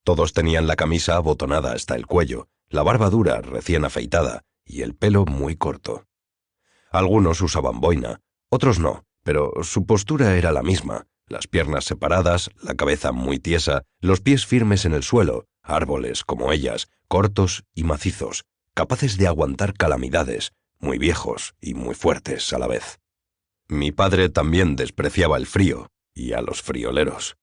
Todos tenían la camisa abotonada hasta el cuello, la barba dura, recién afeitada, y el pelo muy corto. Algunos usaban boina, otros no, pero su postura era la misma, las piernas separadas, la cabeza muy tiesa, los pies firmes en el suelo, árboles como ellas, cortos y macizos, capaces de aguantar calamidades, muy viejos y muy fuertes a la vez. Mi padre también despreciaba el frío, y a los frioleros.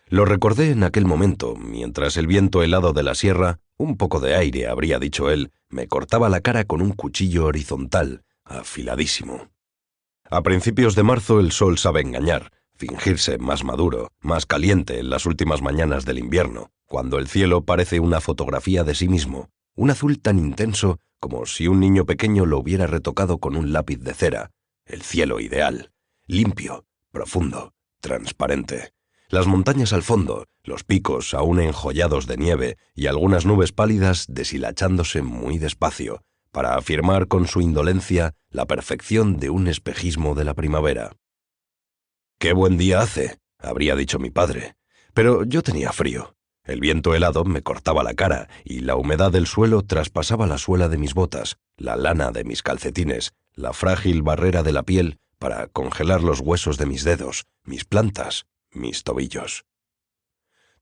Lo recordé en aquel momento, mientras el viento helado de la sierra, un poco de aire, habría dicho él, me cortaba la cara con un cuchillo horizontal, afiladísimo. A principios de marzo el sol sabe engañar, fingirse más maduro, más caliente en las últimas mañanas del invierno, cuando el cielo parece una fotografía de sí mismo, un azul tan intenso como si un niño pequeño lo hubiera retocado con un lápiz de cera. El cielo ideal, limpio, profundo, transparente. Las montañas al fondo, los picos aún enjollados de nieve y algunas nubes pálidas deshilachándose muy despacio, para afirmar con su indolencia la perfección de un espejismo de la primavera. «¡Qué buen día hace!», habría dicho mi padre, pero yo tenía frío. El viento helado me cortaba la cara y la humedad del suelo traspasaba la suela de mis botas, la lana de mis calcetines, la frágil barrera de la piel para congelar los huesos de mis dedos, mis plantas, mis tobillos.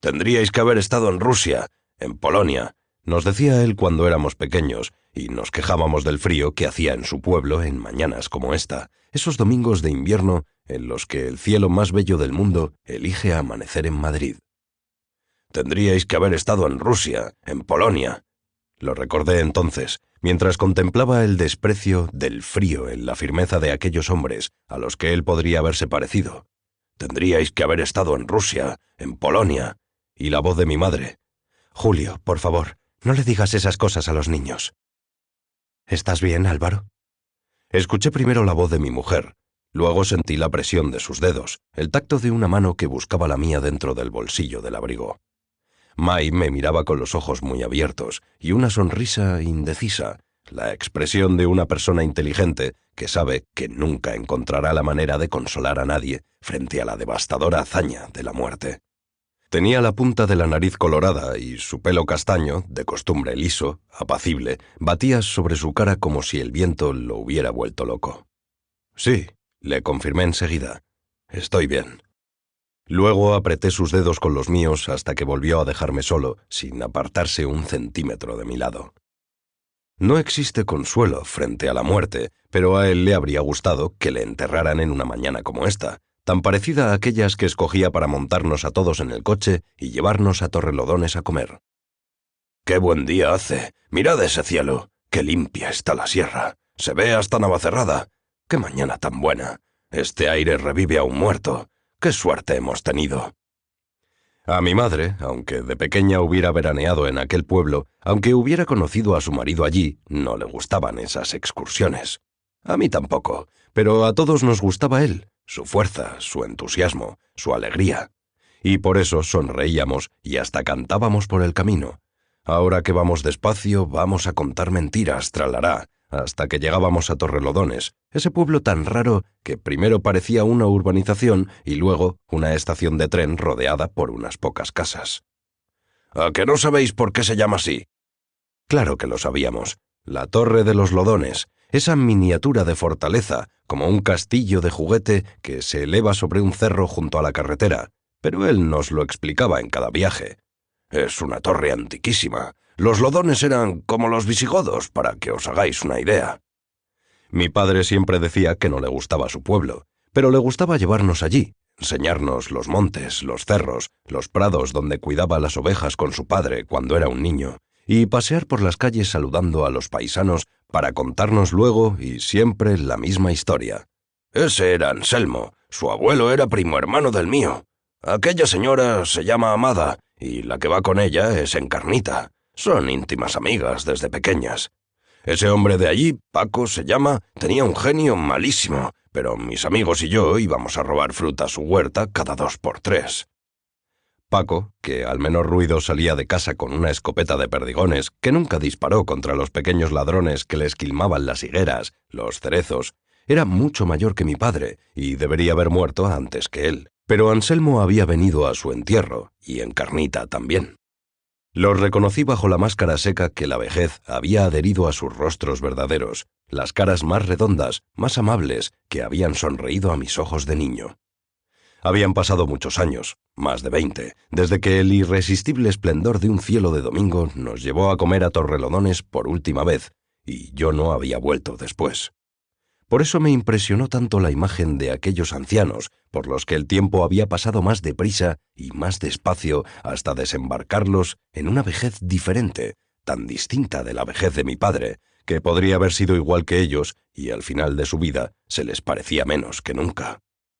«Tendríais que haber estado en Rusia, en Polonia», nos decía él cuando éramos pequeños, y nos quejábamos del frío que hacía en su pueblo en mañanas como esta, esos domingos de invierno en los que el cielo más bello del mundo elige amanecer en Madrid. «Tendríais que haber estado en Rusia, en Polonia», lo recordé entonces, mientras contemplaba el desprecio del frío en la firmeza de aquellos hombres a los que él podría haberse parecido. «Tendríais que haber estado en Rusia, en Polonia», y la voz de mi madre: «Julio, por favor, no le digas esas cosas a los niños». «¿Estás bien, Álvaro?». Escuché primero la voz de mi mujer, luego sentí la presión de sus dedos, el tacto de una mano que buscaba la mía dentro del bolsillo del abrigo. May me miraba con los ojos muy abiertos y una sonrisa indecisa, la expresión de una persona inteligente que sabe que nunca encontrará la manera de consolar a nadie frente a la devastadora hazaña de la muerte. Tenía la punta de la nariz colorada y su pelo castaño, de costumbre liso, apacible, batía sobre su cara como si el viento lo hubiera vuelto loco. «Sí», le confirmé enseguida, «estoy bien». Luego apreté sus dedos con los míos hasta que volvió a dejarme solo, sin apartarse un centímetro de mi lado. No existe consuelo frente a la muerte, pero a él le habría gustado que le enterraran en una mañana como esta, tan parecida a aquellas que escogía para montarnos a todos en el coche y llevarnos a Torrelodones a comer. «¡Qué buen día hace! Mirad ese cielo. ¡Qué limpia está la sierra! Se ve hasta Navacerrada. ¡Qué mañana tan buena! Este aire revive a un muerto. ¡Qué suerte hemos tenido!». A mi madre, aunque de pequeña hubiera veraneado en aquel pueblo, aunque hubiera conocido a su marido allí, no le gustaban esas excursiones. A mí tampoco, pero a todos nos gustaba él, su fuerza, su entusiasmo, su alegría. Y por eso sonreíamos y hasta cantábamos por el camino. «Ahora que vamos despacio, vamos a contar mentiras, tralará», hasta que llegábamos a Torrelodones, ese pueblo tan raro que primero parecía una urbanización y luego una estación de tren rodeada por unas pocas casas. «¿A que no sabéis por qué se llama así?». Claro que lo sabíamos. La Torre de los Lodones, esa miniatura de fortaleza, como un castillo de juguete que se eleva sobre un cerro junto a la carretera, pero él nos lo explicaba en cada viaje. «Es una torre antiquísima. Los Lodones eran como los visigodos, para que os hagáis una idea». Mi padre siempre decía que no le gustaba su pueblo, pero le gustaba llevarnos allí, enseñarnos los montes, los cerros, los prados donde cuidaba las ovejas con su padre cuando era un niño, y pasear por las calles saludando a los paisanos para contarnos luego y siempre la misma historia. «Ese era Anselmo, su abuelo era primo hermano del mío. Aquella señora se llama Amada, y la que va con ella es Encarnita. Son íntimas amigas desde pequeñas. Ese hombre de allí, Paco se llama, tenía un genio malísimo, pero mis amigos y yo íbamos a robar fruta a su huerta cada 2 por 3. Paco, que al menor ruido salía de casa con una escopeta de perdigones, que nunca disparó contra los pequeños ladrones que le esquilmaban las higueras, los cerezos, era mucho mayor que mi padre y debería haber muerto antes que él. Pero Anselmo había venido a su entierro, y Encarnita también. Los reconocí bajo la máscara seca que la vejez había adherido a sus rostros verdaderos, las caras más redondas, más amables, que habían sonreído a mis ojos de niño. Habían pasado muchos años, más de 20, desde que el irresistible esplendor de un cielo de domingo nos llevó a comer a Torrelodones por última vez, y yo no había vuelto después. Por eso me impresionó tanto la imagen de aquellos ancianos, por los que el tiempo había pasado más deprisa y más despacio hasta desembarcarlos en una vejez diferente, tan distinta de la vejez de mi padre, que podría haber sido igual que ellos y al final de su vida se les parecía menos que nunca.